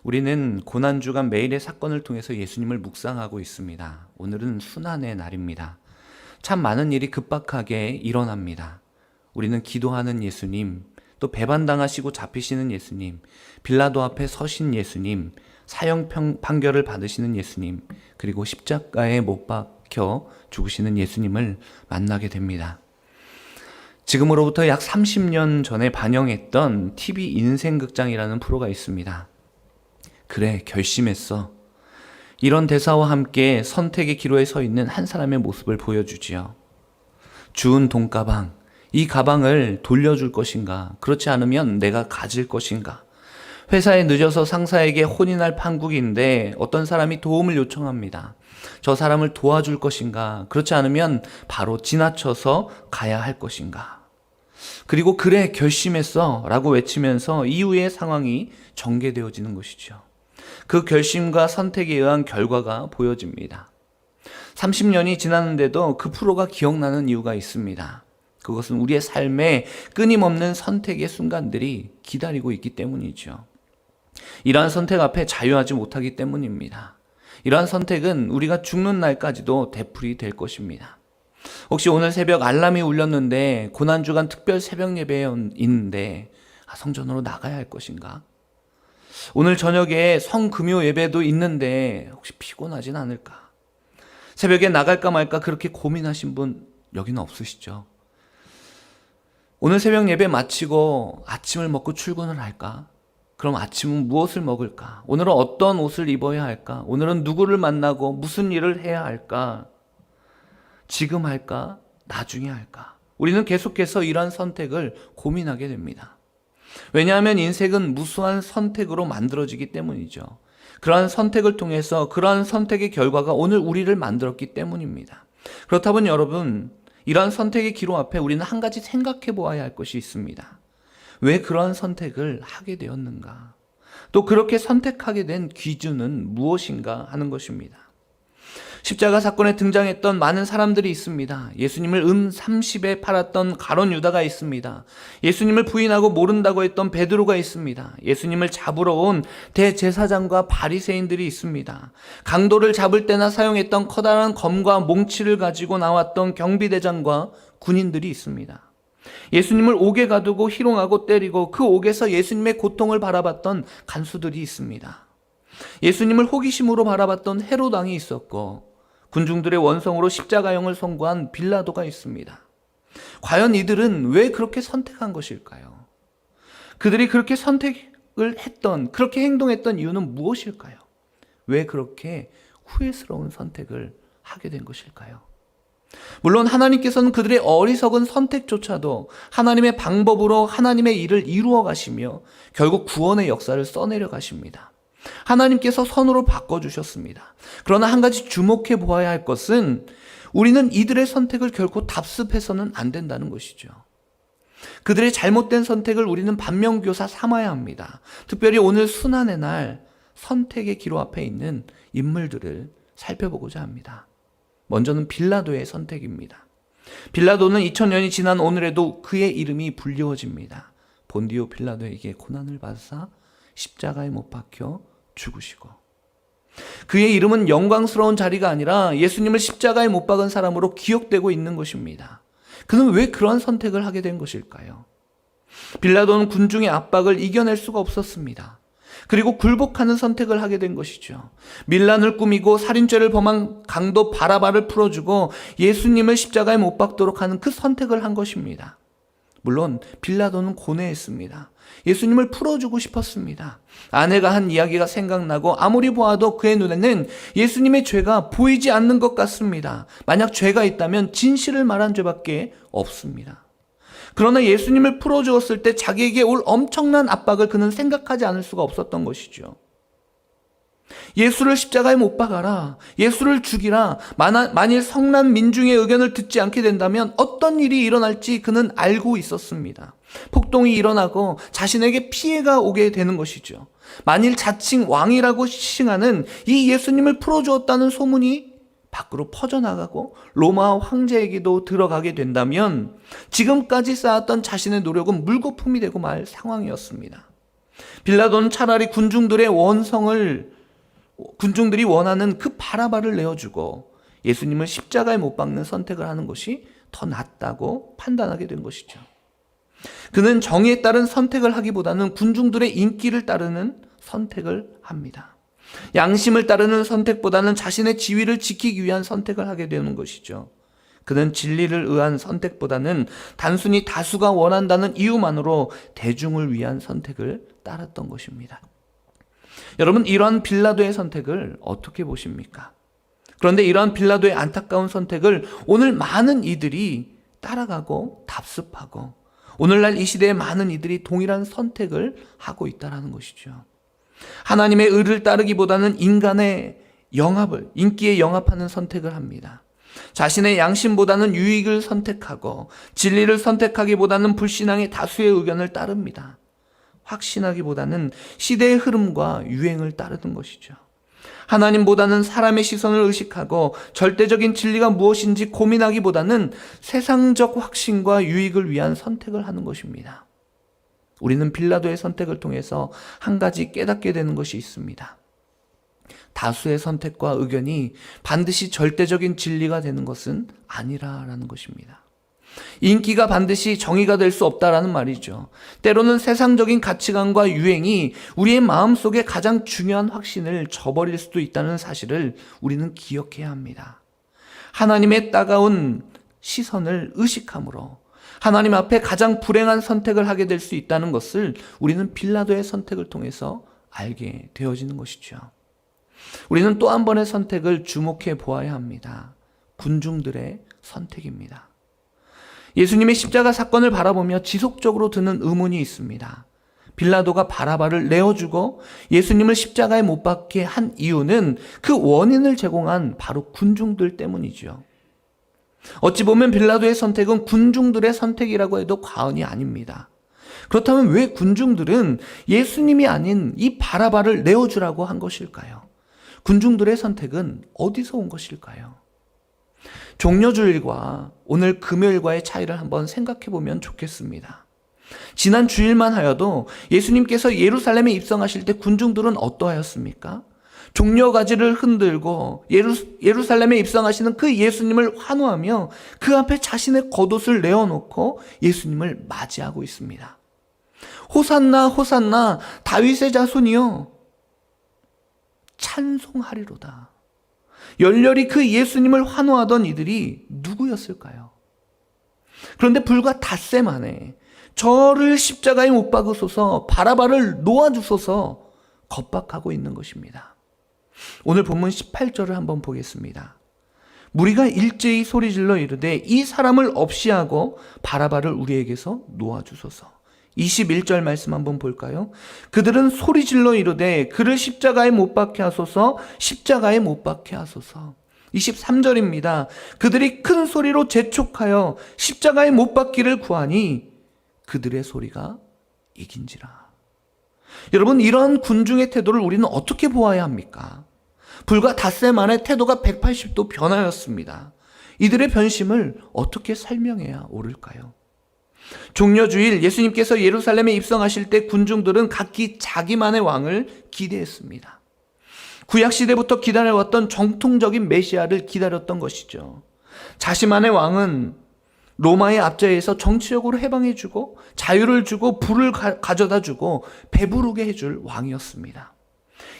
우리는 고난주간 매일의 사건을 통해서 예수님을 묵상하고 있습니다. 오늘은 순환의 날입니다. 참 많은 일이 급박하게 일어납니다. 우리는 기도하는 예수님, 또 배반당하시고 잡히시는 예수님, 빌라도 앞에 서신 예수님, 사형 판결을 받으시는 예수님, 그리고 십자가에 못 박혀 죽으시는 예수님을 만나게 됩니다. 지금으로부터 약 30년 전에 반영했던 TV 인생극장이라는 프로가 있습니다. 그래, 결심했어. 이런 대사와 함께 선택의 기로에 서 있는 한 사람의 모습을 보여주지요. 주운 돈가방, 이 가방을 돌려줄 것인가? 그렇지 않으면 내가 가질 것인가? 회사에 늦어서 상사에게 혼이 날 판국인데 어떤 사람이 도움을 요청합니다. 저 사람을 도와줄 것인가? 그렇지 않으면 바로 지나쳐서 가야 할 것인가? 그리고 그래, 결심했어 라고 외치면서 이후의 상황이 전개되어지는 것이죠. 그 결심과 선택에 의한 결과가 보여집니다. 30년이 지났는데도 그 프로가 기억나는 이유가 있습니다. 그것은 우리의 삶에 끊임없는 선택의 순간들이 기다리고 있기 때문이죠. 이러한 선택 앞에 자유하지 못하기 때문입니다. 이러한 선택은 우리가 죽는 날까지도 되풀이 될 것입니다. 혹시 오늘 새벽 알람이 울렸는데 고난주간 특별 새벽 예배에 있는데 성전으로 나가야 할 것인가? 오늘 저녁에 성금요 예배도 있는데 혹시 피곤하진 않을까? 새벽에 나갈까 말까 그렇게 고민하신 분 여기는 없으시죠? 오늘 새벽 예배 마치고 아침을 먹고 출근을 할까? 그럼 아침은 무엇을 먹을까? 오늘은 어떤 옷을 입어야 할까? 오늘은 누구를 만나고 무슨 일을 해야 할까? 지금 할까? 나중에 할까? 우리는 계속해서 이러한 선택을 고민하게 됩니다. 왜냐하면 인생은 무수한 선택으로 만들어지기 때문이죠. 그러한 선택을 통해서 그러한 선택의 결과가 오늘 우리를 만들었기 때문입니다. 그렇다면 여러분, 이러한 선택의 기로 앞에 우리는 한 가지 생각해 보아야 할 것이 있습니다. 왜 그러한 선택을 하게 되었는가? 또 그렇게 선택하게 된 기준은 무엇인가 하는 것입니다. 십자가 사건에 등장했던 많은 사람들이 있습니다. 예수님을 30에 팔았던 가룟 유다가 있습니다. 예수님을 부인하고 모른다고 했던 베드로가 있습니다. 예수님을 잡으러 온 대제사장과 바리새인들이 있습니다. 강도를 잡을 때나 사용했던 커다란 검과 몽치를 가지고 나왔던 경비대장과 군인들이 있습니다. 예수님을 옥에 가두고 희롱하고 때리고 그 옥에서 예수님의 고통을 바라봤던 간수들이 있습니다. 예수님을 호기심으로 바라봤던 헤롯 왕이 있었고 군중들의 원성으로 십자가형을 선고한 빌라도가 있습니다. 과연 이들은 왜 그렇게 선택한 것일까요? 그들이 그렇게 선택을 했던, 그렇게 행동했던 이유는 무엇일까요? 왜 그렇게 후회스러운 선택을 하게 된 것일까요? 물론 하나님께서는 그들의 어리석은 선택조차도 하나님의 방법으로 하나님의 일을 이루어 가시며 결국 구원의 역사를 써내려 가십니다. 하나님께서 선으로 바꿔주셨습니다. 그러나 한 가지 주목해 보아야 할 것은 우리는 이들의 선택을 결코 답습해서는 안 된다는 것이죠. 그들의 잘못된 선택을 우리는 반면교사 삼아야 합니다. 특별히 오늘 순환의 날 선택의 기로 앞에 있는 인물들을 살펴보고자 합니다. 먼저는 빌라도의 선택입니다. 빌라도는 2000년이 지난 오늘에도 그의 이름이 불리워집니다. 본디오 빌라도에게 고난을 받으사 십자가에 못 박혀 죽으시고, 그의 이름은 영광스러운 자리가 아니라 예수님을 십자가에 못 박은 사람으로 기억되고 있는 것입니다. 그는 왜 그러한 선택을 하게 된 것일까요? 빌라도는 군중의 압박을 이겨낼 수가 없었습니다. 그리고 굴복하는 선택을 하게 된 것이죠. 밀란을 꾸미고 살인죄를 범한 강도 바라바를 풀어주고 예수님을 십자가에 못 박도록 하는 그 선택을 한 것입니다. 물론 빌라도는 고뇌했습니다. 예수님을 풀어주고 싶었습니다. 아내가 한 이야기가 생각나고 아무리 보아도 그의 눈에는 예수님의 죄가 보이지 않는 것 같습니다. 만약 죄가 있다면 진실을 말한 죄밖에 없습니다. 그러나 예수님을 풀어주었을 때 자기에게 올 엄청난 압박을 그는 생각하지 않을 수가 없었던 것이죠. 예수를 십자가에 못 박아라, 예수를 죽이라, 만일 성난 민중의 의견을 듣지 않게 된다면 어떤 일이 일어날지 그는 알고 있었습니다. 폭동이 일어나고 자신에게 피해가 오게 되는 것이죠. 만일 자칭 왕이라고 시칭하는 이 예수님을 풀어주었다는 소문이 밖으로 퍼져나가고 로마 황제에게도 들어가게 된다면 지금까지 쌓았던 자신의 노력은 물거품이 되고 말 상황이었습니다. 빌라도는 차라리 군중들이 원하는 그 바라바를 내어주고 예수님을 십자가에 못 박는 선택을 하는 것이 더 낫다고 판단하게 된 것이죠. 그는 정의에 따른 선택을 하기보다는 군중들의 인기를 따르는 선택을 합니다. 양심을 따르는 선택보다는 자신의 지위를 지키기 위한 선택을 하게 되는 것이죠. 그는 진리를 의한 선택보다는 단순히 다수가 원한다는 이유만으로 대중을 위한 선택을 따랐던 것입니다. 여러분, 이러한 빌라도의 선택을 어떻게 보십니까? 그런데 이러한 빌라도의 안타까운 선택을 오늘 많은 이들이 따라가고 답습하고 오늘날 이 시대에 많은 이들이 동일한 선택을 하고 있다는 것이죠. 하나님의 의를 따르기보다는 인간의 영합을, 인기에 영합하는 선택을 합니다. 자신의 양심보다는 유익을 선택하고 진리를 선택하기보다는 불신앙의 다수의 의견을 따릅니다. 확신하기보다는 시대의 흐름과 유행을 따르는 것이죠. 하나님보다는 사람의 시선을 의식하고 절대적인 진리가 무엇인지 고민하기보다는 세상적 확신과 유익을 위한 선택을 하는 것입니다. 우리는 빌라도의 선택을 통해서 한 가지 깨닫게 되는 것이 있습니다. 다수의 선택과 의견이 반드시 절대적인 진리가 되는 것은 아니라라는 것입니다. 인기가 반드시 정의가 될 수 없다라는 말이죠. 때로는 세상적인 가치관과 유행이 우리의 마음속에 가장 중요한 확신을 저버릴 수도 있다는 사실을 우리는 기억해야 합니다. 하나님의 따가운 시선을 의식함으로 하나님 앞에 가장 불행한 선택을 하게 될 수 있다는 것을 우리는 빌라도의 선택을 통해서 알게 되어지는 것이죠. 우리는 또 한 번의 선택을 주목해 보아야 합니다. 군중들의 선택입니다. 예수님의 십자가 사건을 바라보며 지속적으로 드는 의문이 있습니다. 빌라도가 바라바를 내어주고 예수님을 십자가에 못 박게 한 이유는 그 원인을 제공한 바로 군중들 때문이죠. 어찌 보면 빌라도의 선택은 군중들의 선택이라고 해도 과언이 아닙니다. 그렇다면 왜 군중들은 예수님이 아닌 이 바라바를 내어주라고 한 것일까요? 군중들의 선택은 어디서 온 것일까요? 종려주일과 오늘 금요일과의 차이를 한번 생각해 보면 좋겠습니다. 지난 주일만 하여도 예수님께서 예루살렘에 입성하실 때 군중들은 어떠하였습니까? 종려가지를 흔들고 예루살렘에 입성하시는 그 예수님을 환호하며 그 앞에 자신의 겉옷을 내어놓고 예수님을 맞이하고 있습니다. 호산나 호산나 다윗의 자손이여 찬송하리로다. 열렬히 그 예수님을 환호하던 이들이 누구였을까요? 그런데 불과 닷새 만에 저를 십자가에 못 박으소서, 바라바를 놓아주소서 겁박하고 있는 것입니다. 오늘 본문 18절을 한번 보겠습니다. 무리가 일제히 소리질러 이르되 이 사람을 없이 하고 바라바를 우리에게서 놓아주소서. 21절 말씀 한번 볼까요? 그들은 소리질러 이르되 그를 십자가에 못 박게 하소서, 십자가에 못 박게 하소서. 23절입니다. 그들이 큰 소리로 재촉하여 십자가에 못 박기를 구하니 그들의 소리가 이긴지라. 여러분, 이런 군중의 태도를 우리는 어떻게 보아야 합니까? 불과 닷새 만에 태도가 180도 변하였습니다. 이들의 변심을 어떻게 설명해야 옳을까요? 종려주일 예수님께서 예루살렘에 입성하실 때 군중들은 각기 자기만의 왕을 기대했습니다. 구약시대부터 기다려왔던 정통적인 메시아를 기다렸던 것이죠. 자신만의 왕은 로마의 압제에서 정치적으로 해방해주고 자유를 주고 부를 가져다주고 배부르게 해줄 왕이었습니다.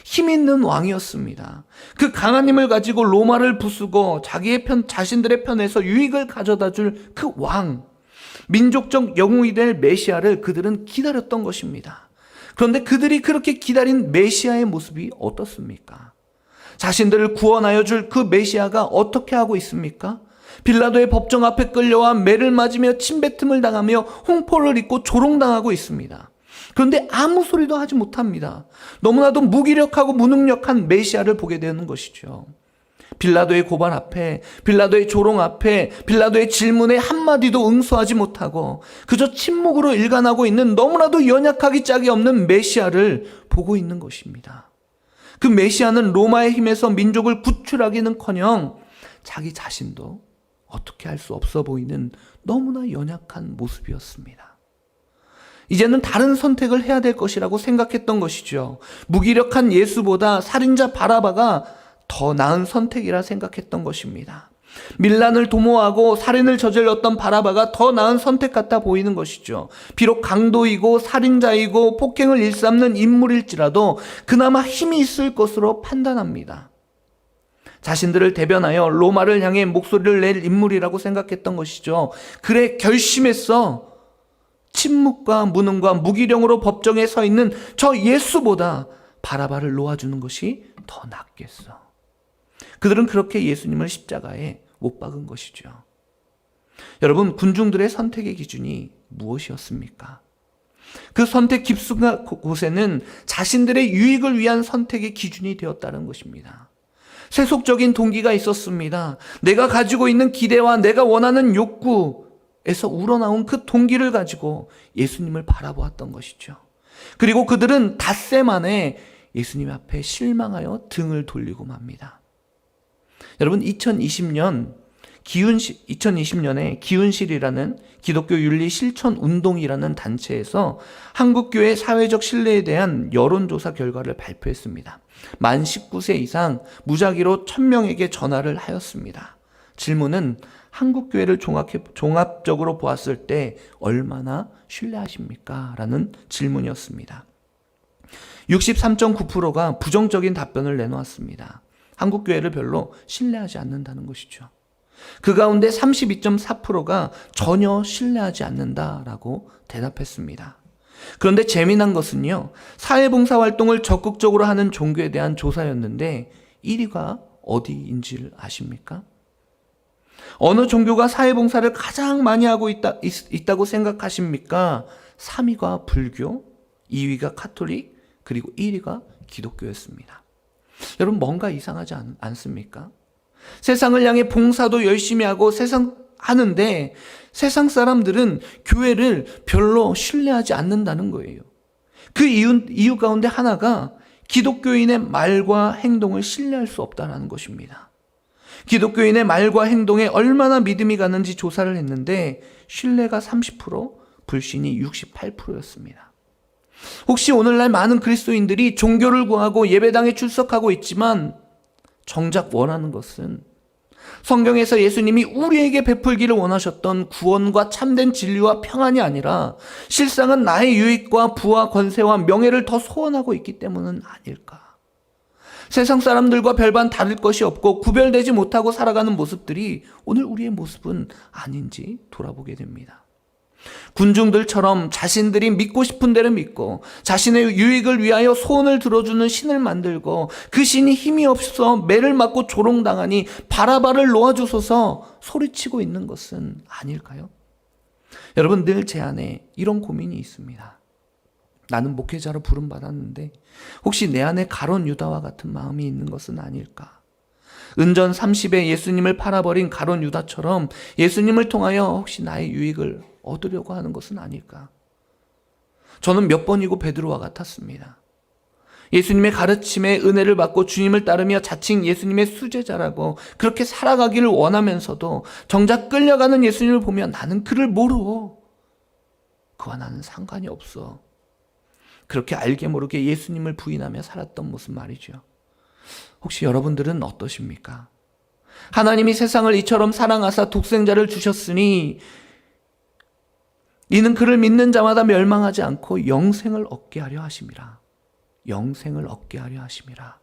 힘 있는 왕이었습니다. 그 강한 힘을 가지고 로마를 부수고 자신들의 편에서 유익을 가져다줄 그 왕, 민족적 영웅이 될 메시아를 그들은 기다렸던 것입니다. 그런데 그들이 그렇게 기다린 메시아의 모습이 어떻습니까? 자신들을 구원하여 줄 그 메시아가 어떻게 하고 있습니까? 빌라도의 법정 앞에 끌려와 매를 맞으며 침뱉음을 당하며 홍포를 입고 조롱당하고 있습니다. 그런데 아무 소리도 하지 못합니다. 너무나도 무기력하고 무능력한 메시아를 보게 되는 것이죠. 빌라도의 고발 앞에, 빌라도의 조롱 앞에, 빌라도의 질문에 한마디도 응수하지 못하고 그저 침묵으로 일관하고 있는 너무나도 연약하기 짝이 없는 메시아를 보고 있는 것입니다. 그 메시아는 로마의 힘에서 민족을 구출하기는커녕 자기 자신도 어떻게 할 수 없어 보이는 너무나 연약한 모습이었습니다. 이제는 다른 선택을 해야 될 것이라고 생각했던 것이죠. 무기력한 예수보다 살인자 바라바가 더 나은 선택이라 생각했던 것입니다. 밀란을 도모하고 살인을 저질렀던 바라바가 더 나은 선택 같아 보이는 것이죠. 비록 강도이고 살인자이고 폭행을 일삼는 인물일지라도 그나마 힘이 있을 것으로 판단합니다. 자신들을 대변하여 로마를 향해 목소리를 낼 인물이라고 생각했던 것이죠. 그래 결심했어. 침묵과 무능과 무기력으로 법정에 서 있는 저 예수보다 바라바를 놓아주는 것이 더 낫겠어. 그들은 그렇게 예수님을 십자가에 못 박은 것이죠. 여러분, 군중들의 선택의 기준이 무엇이었습니까? 그 선택 깊숙한 곳에는 자신들의 유익을 위한 선택의 기준이 되었다는 것입니다. 세속적인 동기가 있었습니다. 내가 가지고 있는 기대와 내가 원하는 욕구에서 우러나온 그 동기를 가지고 예수님을 바라보았던 것이죠. 그리고 그들은 닷새 만에 예수님 앞에 실망하여 등을 돌리고 맙니다. 여러분, 2020년에 기운실이라는 기독교 윤리 실천 운동이라는 단체에서 한국교회 사회적 신뢰에 대한 여론조사 결과를 발표했습니다. 만 19세 이상 무작위로 1000명에게 전화를 하였습니다. 질문은 한국교회를 종합적으로 보았을 때 얼마나 신뢰하십니까? 라는 질문이었습니다. 63.9%가 부정적인 답변을 내놓았습니다. 한국교회를 별로 신뢰하지 않는다는 것이죠. 그 가운데 32.4%가 전혀 신뢰하지 않는다라고 대답했습니다. 그런데 재미난 것은요, 사회봉사활동을 적극적으로 하는 종교에 대한 조사였는데 1위가 어디인지를 아십니까? 어느 종교가 사회봉사를 가장 많이 하고 있다고 생각하십니까? 3위가 불교, 2위가 카톨릭, 그리고 1위가 기독교였습니다. 여러분, 뭔가 이상하지 않습니까? 세상을 향해 봉사도 열심히 하고 하는데 세상 사람들은 교회를 별로 신뢰하지 않는다는 거예요. 그 이유 가운데 하나가 기독교인의 말과 행동을 신뢰할 수 없다는 것입니다. 기독교인의 말과 행동에 얼마나 믿음이 가는지 조사를 했는데 신뢰가 30%, 불신이 68%였습니다. 혹시 오늘날 많은 그리스도인들이 종교를 구하고 예배당에 출석하고 있지만 정작 원하는 것은 성경에서 예수님이 우리에게 베풀기를 원하셨던 구원과 참된 진리와 평안이 아니라 실상은 나의 유익과 부와 권세와 명예를 더 소원하고 있기 때문은 아닐까? 세상 사람들과 별반 다를 것이 없고 구별되지 못하고 살아가는 모습들이 오늘 우리의 모습은 아닌지 돌아보게 됩니다. 군중들처럼 자신들이 믿고 싶은 대로 믿고 자신의 유익을 위하여 소원을 들어주는 신을 만들고 그 신이 힘이 없어 매를 맞고 조롱당하니 바라바를 놓아주소서 소리치고 있는 것은 아닐까요? 여러분, 늘 제 안에 이런 고민이 있습니다. 나는 목회자로 부름받았는데 혹시 내 안에 가룟 유다와 같은 마음이 있는 것은 아닐까? 은전 30에 예수님을 팔아버린 가룟 유다처럼 예수님을 통하여 혹시 나의 유익을 얻으려고 하는 것은 아닐까? 저는 몇 번이고 베드로와 같았습니다. 예수님의 가르침에 은혜를 받고 주님을 따르며 자칭 예수님의 수제자라고 그렇게 살아가기를 원하면서도 정작 끌려가는 예수님을 보면 나는 그를 모르고 그와 나는 상관이 없어. 그렇게 알게 모르게 예수님을 부인하며 살았던 모습 말이죠. 혹시 여러분들은 어떠십니까? 하나님이 세상을 이처럼 사랑하사 독생자를 주셨으니 이는 그를 믿는 자마다 멸망하지 않고 영생을 얻게 하려 하심이라. 영생을 얻게 하려 하심이라.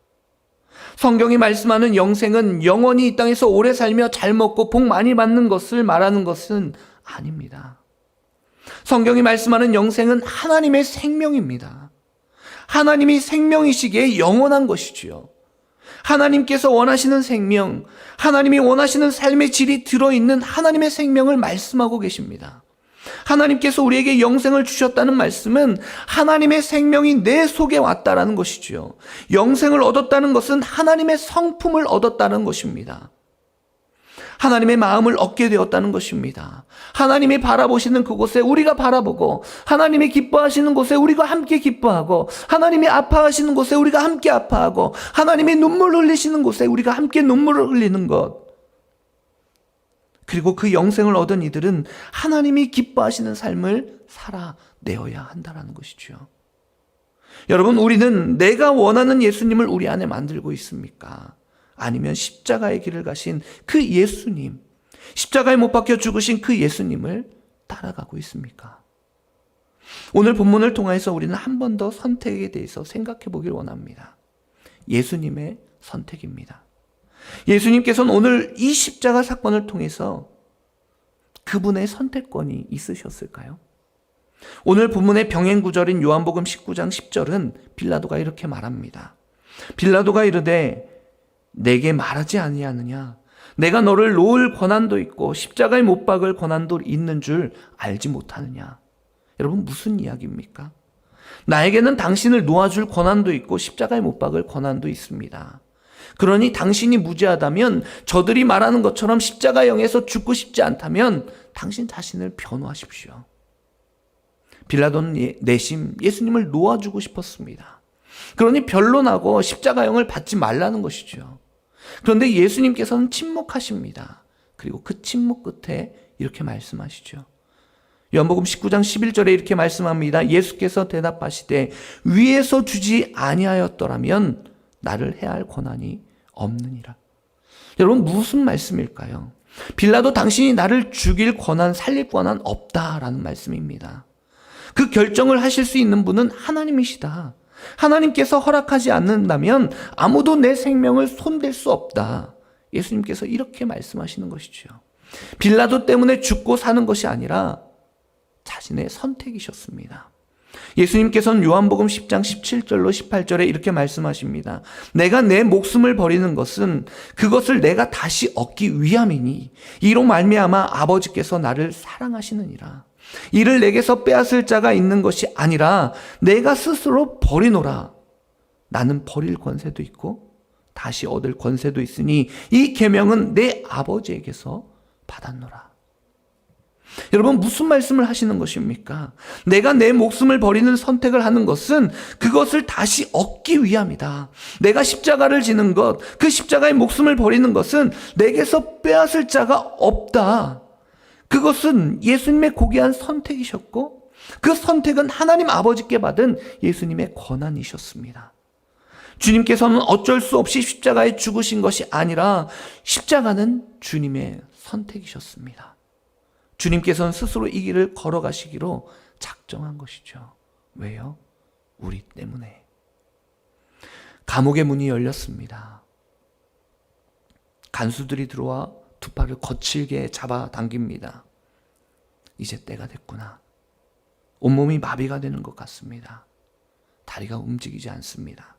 성경이 말씀하는 영생은 영원히 이 땅에서 오래 살며 잘 먹고 복 많이 받는 것을 말하는 것은 아닙니다. 성경이 말씀하는 영생은 하나님의 생명입니다. 하나님이 생명이시기에 영원한 것이지요. 하나님께서 원하시는 생명, 하나님이 원하시는 삶의 질이 들어있는 하나님의 생명을 말씀하고 계십니다. 하나님께서 우리에게 영생을 주셨다는 말씀은 하나님의 생명이 내 속에 왔다라는 것이지요. 영생을 얻었다는 것은 하나님의 성품을 얻었다는 것입니다. 하나님의 마음을 얻게 되었다는 것입니다. 하나님이 바라보시는 그곳에 우리가 바라보고 하나님이 기뻐하시는 곳에 우리가 함께 기뻐하고 하나님이 아파하시는 곳에 우리가 함께 아파하고 하나님이 눈물 흘리시는 곳에 우리가 함께 눈물을 흘리는 것. 그리고 그 영생을 얻은 이들은 하나님이 기뻐하시는 삶을 살아내어야 한다는 것이죠. 여러분, 우리는 내가 원하는 예수님을 우리 안에 만들고 있습니까? 아니면 십자가의 길을 가신 그 예수님, 십자가에 못 박혀 죽으신 그 예수님을 따라가고 있습니까? 오늘 본문을 통해서 우리는 한 번 더 선택에 대해서 생각해 보길 원합니다. 예수님의 선택입니다. 예수님께서는 오늘 이 십자가 사건을 통해서 그분의 선택권이 있으셨을까요? 오늘 본문의 병행 구절인 요한복음 19장 10절은 빌라도가 이렇게 말합니다. 빌라도가 이르되 내게 말하지 아니하느냐? 내가 너를 놓을 권한도 있고 십자가에 못 박을 권한도 있는 줄 알지 못하느냐? 여러분, 무슨 이야기입니까? 나에게는 당신을 놓아줄 권한도 있고 십자가에 못 박을 권한도 있습니다. 그러니 당신이 무죄하다면, 저들이 말하는 것처럼 십자가형에서 죽고 싶지 않다면 당신 자신을 변호하십시오. 빌라도는 내심 예수님을 놓아주고 싶었습니다. 그러니 변론하고 십자가형을 받지 말라는 것이죠. 그런데 예수님께서는 침묵하십니다. 그리고 그 침묵 끝에 이렇게 말씀하시죠. 요한복음 19장 11절에 이렇게 말씀합니다. 예수께서 대답하시되 위에서 주지 아니하였더라면 나를 해할 권한이 없느니라. 여러분, 무슨 말씀일까요? 빌라도, 당신이 나를 죽일 권한, 살릴 권한 없다라는 말씀입니다. 그 결정을 하실 수 있는 분은 하나님이시다. 하나님께서 허락하지 않는다면 아무도 내 생명을 손댈 수 없다. 예수님께서 이렇게 말씀하시는 것이죠. 빌라도 때문에 죽고 사는 것이 아니라 자신의 선택이셨습니다. 예수님께서는 요한복음 10장 17절로 18절에 이렇게 말씀하십니다. 내가 내 목숨을 버리는 것은 그것을 내가 다시 얻기 위함이니 이로 말미암아 아버지께서 나를 사랑하시느니라. 이를 내게서 빼앗을 자가 있는 것이 아니라 내가 스스로 버리노라. 나는 버릴 권세도 있고 다시 얻을 권세도 있으니 이 계명은 내 아버지에게서 받았노라. 여러분, 무슨 말씀을 하시는 것입니까? 내가 내 목숨을 버리는 선택을 하는 것은 그것을 다시 얻기 위함이다. 내가 십자가를 지는 것, 그 십자가의 목숨을 버리는 것은 내게서 빼앗을 자가 없다. 그것은 예수님의 고귀한 선택이셨고 그 선택은 하나님 아버지께 받은 예수님의 권한이셨습니다. 주님께서는 어쩔 수 없이 십자가에 죽으신 것이 아니라 십자가는 주님의 선택이셨습니다. 주님께서는 스스로 이 길을 걸어가시기로 작정한 것이죠. 왜요? 우리 때문에. 감옥의 문이 열렸습니다. 간수들이 들어와 두 팔을 거칠게 잡아당깁니다. 이제 때가 됐구나. 온몸이 마비가 되는 것 같습니다. 다리가 움직이지 않습니다.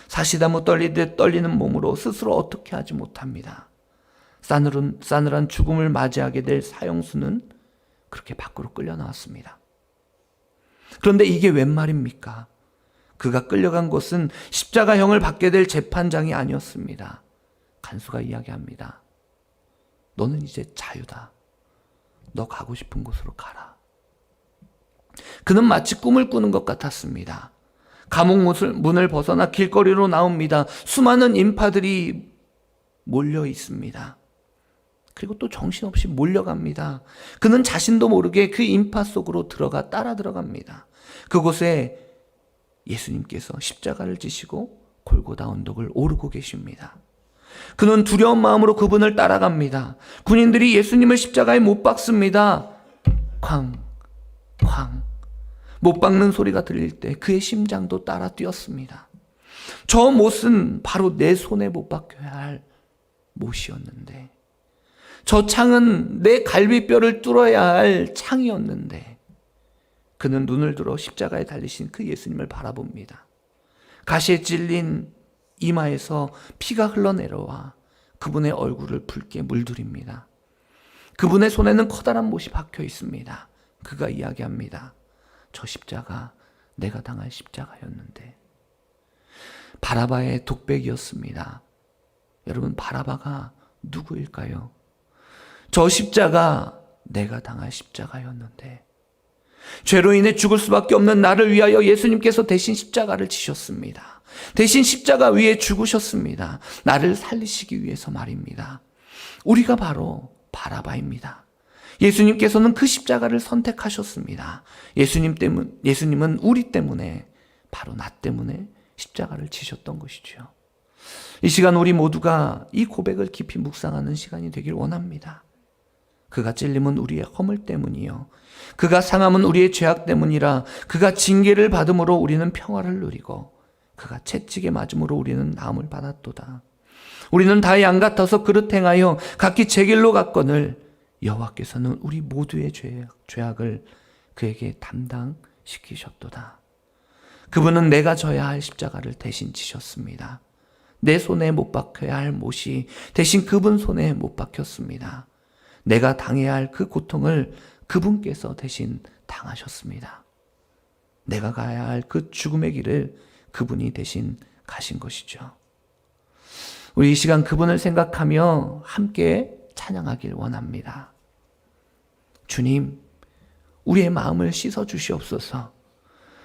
사시다무 떨리듯 떨리는 몸으로 스스로 어떻게 하지 못합니다. 싸늘한 죽음을 맞이하게 될 사형수는 그렇게 밖으로 끌려 나왔습니다. 그런데 이게 웬 말입니까? 그가 끌려간 곳은 십자가형을 받게 될 재판장이 아니었습니다. 간수가 이야기합니다. 너는 이제 자유다. 너 가고 싶은 곳으로 가라. 그는 마치 꿈을 꾸는 것 같았습니다. 감옥 문을 벗어나 길거리로 나옵니다. 수많은 인파들이 몰려 있습니다. 그리고 또 정신없이 몰려갑니다. 그는 자신도 모르게 그 인파 속으로 따라 들어갑니다. 그곳에 예수님께서 십자가를 지시고 골고다 언덕을 오르고 계십니다. 그는 두려운 마음으로 그분을 따라갑니다. 군인들이 예수님을 십자가에 못 박습니다. 쾅, 쾅. 못 박는 소리가 들릴 때 그의 심장도 따라 뛰었습니다. 저 못은 바로 내 손에 못 박혀야 할 못이었는데, 저 창은 내 갈비뼈를 뚫어야 할 창이었는데, 그는 눈을 들어 십자가에 달리신 그 예수님을 바라봅니다. 가시에 찔린 이마에서 피가 흘러내려와 그분의 얼굴을 붉게 물들입니다. 그분의 손에는 커다란 못이 박혀 있습니다. 그가 이야기합니다. 저 십자가 내가 당할 십자가였는데. 바라바의 독백이었습니다. 여러분, 바라바가 누구일까요? 저 십자가 내가 당할 십자가였는데, 죄로 인해 죽을 수밖에 없는 나를 위하여 예수님께서 대신 십자가를 지셨습니다. 대신 십자가 위에 죽으셨습니다. 나를 살리시기 위해서 말입니다. 우리가 바로 바라바입니다. 예수님께서는 그 십자가를 선택하셨습니다. 예수님은 우리 때문에, 바로 나 때문에 십자가를 지셨던 것이죠. 이 시간 우리 모두가 이 고백을 깊이 묵상하는 시간이 되길 원합니다. 그가 찔림은 우리의 허물 때문이요, 그가 상함은 우리의 죄악 때문이라. 그가 징계를 받음으로 우리는 평화를 누리고 그가 채찍에 맞음으로 우리는 나음을 받았도다. 우리는 다 양 같아서 그릇 행하여 각기 제 길로 갔거늘 여호와께서는 우리 모두의 죄악을 그에게 담당시키셨도다. 그분은 내가 져야 할 십자가를 대신 지셨습니다. 내 손에 못 박혀야 할 못이 대신 그분 손에 못 박혔습니다. 내가 당해야 할 그 고통을 그분께서 대신 당하셨습니다. 내가 가야 할 그 죽음의 길을 그분이 대신 가신 것이죠. 우리 이 시간 그분을 생각하며 함께 찬양하길 원합니다. 주님, 우리의 마음을 씻어 주시옵소서.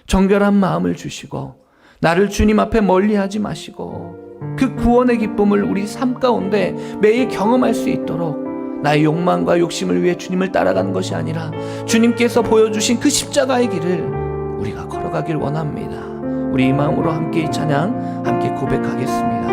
정결한 마음을 주시고 나를 주님 앞에 멀리하지 마시고 그 구원의 기쁨을 우리 삶 가운데 매일 경험할 수 있도록, 나의 욕망과 욕심을 위해 주님을 따라가는 것이 아니라 주님께서 보여주신 그 십자가의 길을 우리가 걸어가길 원합니다. 우리 이 마음으로 함께 이 찬양 함께 고백하겠습니다.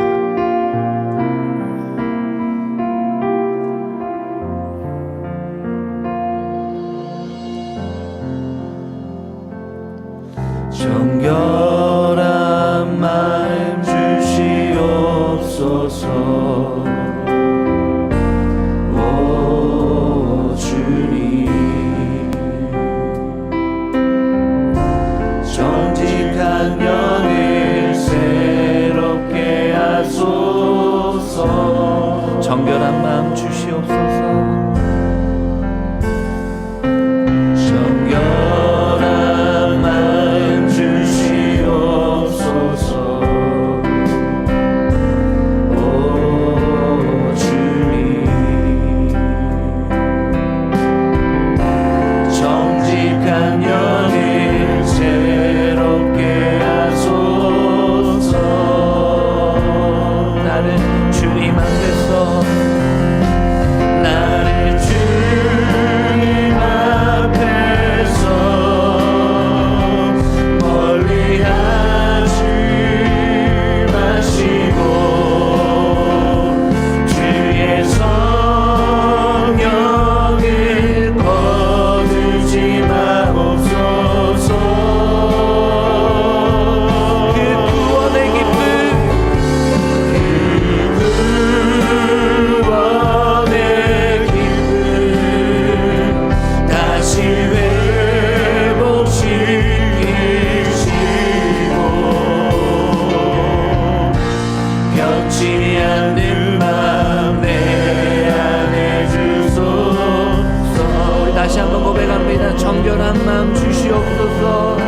정결한 마음 주시옵소서. 오 주님, 정직한 영을 새롭게 하소서. 정결한 마음 주시옵소서. 정결한 마음 주시옵소서.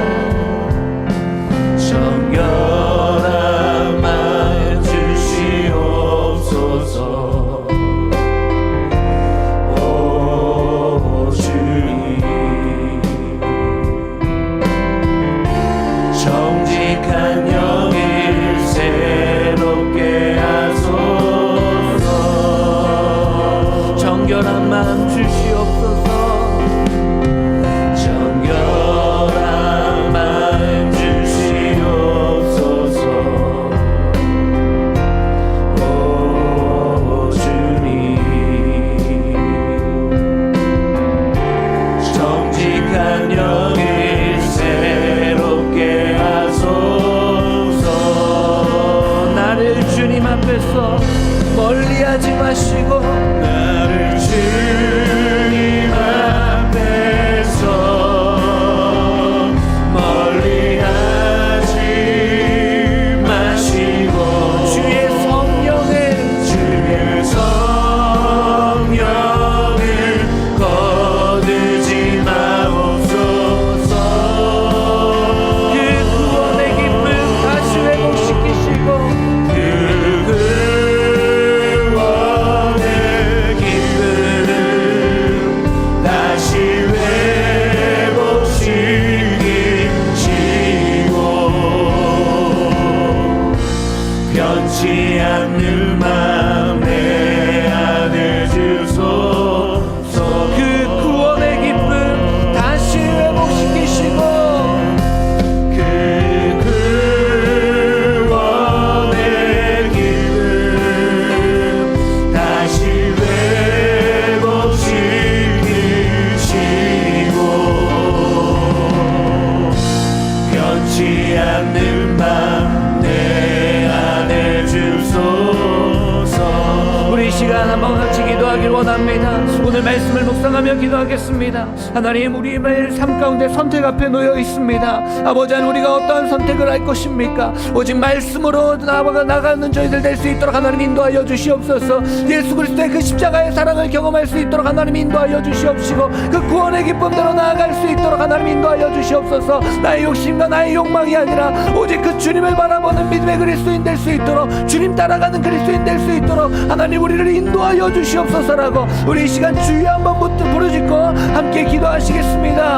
정결한 마음 주시옵소서. 오 주님, 정직한 영을 새롭게 하소서. 정결한 마음 주시옵소서. 멀리하지 마시고 나를 주님 앞에서 멀리하지 마시고 주의 성령을 거두지 마옵소서. 그 구원의 기쁨 다시 회복시키시고 변치 않는 맘 내 안에 주소서. 말씀을 묵상하며 기도하겠습니다. 하나님, 우리 매일 삶 가운데 선택 앞에 놓여 있습니다. 아버지 하나님, 우리가 어떠한 선택을 할 것입니까? 오직 말씀으로 나가는 저희들 될 수 있도록 하나님 인도하여 주시옵소서. 예수 그리스도의 그 십자가의 사랑을 경험할 수 있도록 하나님 인도하여 주시옵시고, 그 구원의 기쁨대로 나아갈 수 있도록 하나님 인도하여 주시옵소서. 나의 욕심과 나의 욕망이 아니라 오직 그 주님을 바라보는 믿음의 그리스도인 될 수 있도록, 주님 따라가는 그리스도인 될 수 있도록 하나님 우리를 인도하여 주시옵소서라고 우리 이 시간 주여 한번 부르짖고 함께 기도하시겠습니다.